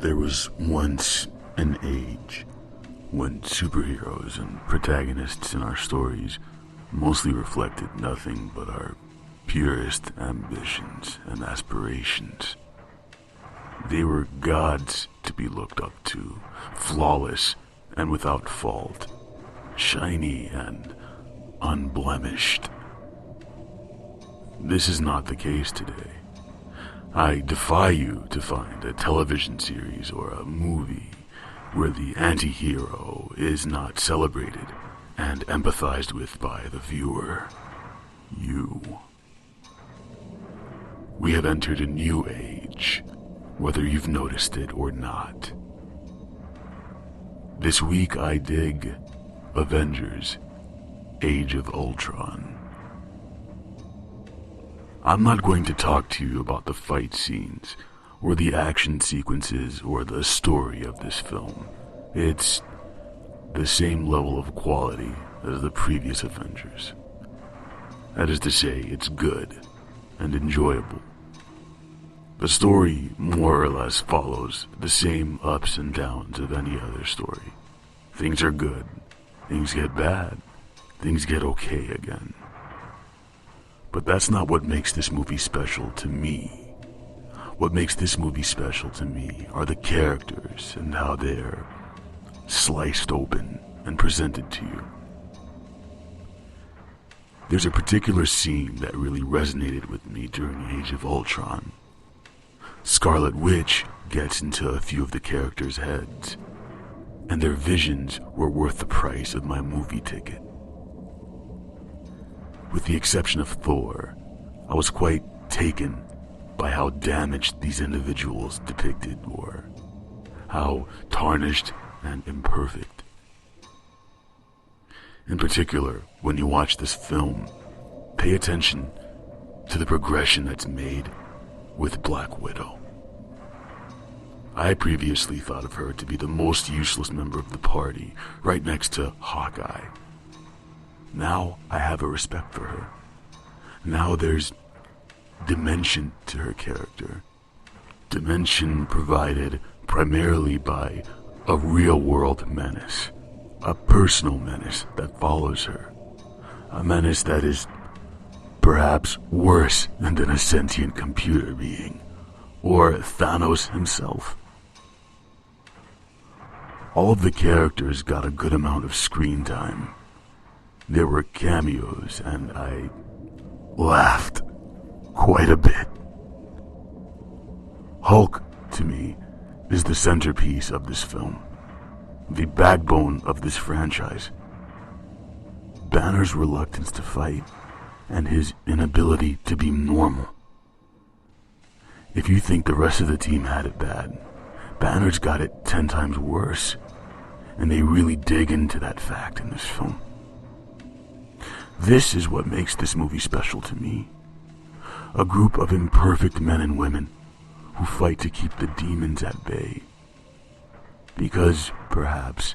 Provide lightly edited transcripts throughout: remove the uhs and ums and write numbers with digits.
There was once an age when superheroes and protagonists in our stories mostly reflected nothing but our purest ambitions and aspirations. They were gods to be looked up to, flawless and without fault, shiny and unblemished. This is not the case today. I defy you to find a television series or a movie where the anti-hero is not celebrated and empathized with by the viewer. You. We have entered a new age, whether you've noticed it or not. This week I dig Avengers, Age of Ultron. I'm not going to talk to you about the fight scenes, or the action sequences, or the story of this film. It's the same level of quality as the previous Avengers. That is to say, it's good and enjoyable. The story more or less follows the same ups and downs of any other story. Things are good, things get bad, things get okay again. But that's not what makes this movie special to me. What makes this movie special to me are the characters and how they're sliced open and presented to you. There's a particular scene that really resonated with me during Age of Ultron. Scarlet Witch gets into a few of the characters' heads, and their visions were worth the price of my movie ticket. With the exception of Thor, I was quite taken by how damaged these individuals depicted were, how tarnished and imperfect. In particular, when you watch this film, pay attention to the progression that's made with Black Widow. I previously thought of her to be the most useless member of the party, right next to Hawkeye. Now I have a respect for her. Now there's dimension to her character. Dimension provided primarily by a real-world menace. A personal menace that follows her. A menace that is perhaps worse than a sentient computer being, or Thanos himself. All of the characters got a good amount of screen time. There were cameos, and I laughed quite a bit. Hulk, to me, is the centerpiece of this film, the backbone of this franchise. Banner's reluctance to fight, and his inability to be normal. If you think the rest of the team had it bad, Banner's got it 10 times worse, and they really dig into that fact in this film. This is what makes this movie special to me. A group of imperfect men and women who fight to keep the demons at bay. Because, perhaps,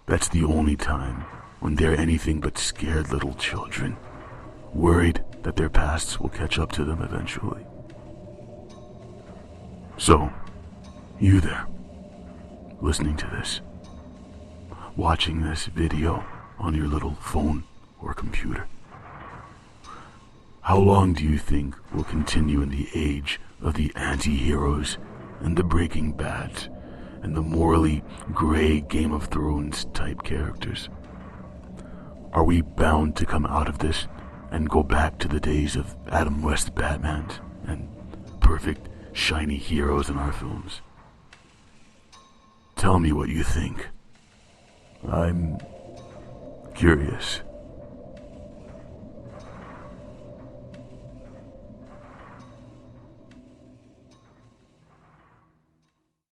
that's the only time when they're anything but scared little children, worried that their pasts will catch up to them eventually. So, you there, listening to this, watching this video on your little phone or computer. How long do you think we'll continue in the age of the anti-heroes and the Breaking Bad and the morally gray Game of Thrones type characters? Are we bound to come out of this and go back to the days of Adam West Batmans and perfect shiny heroes in our films? Tell me what you think. I'm curious.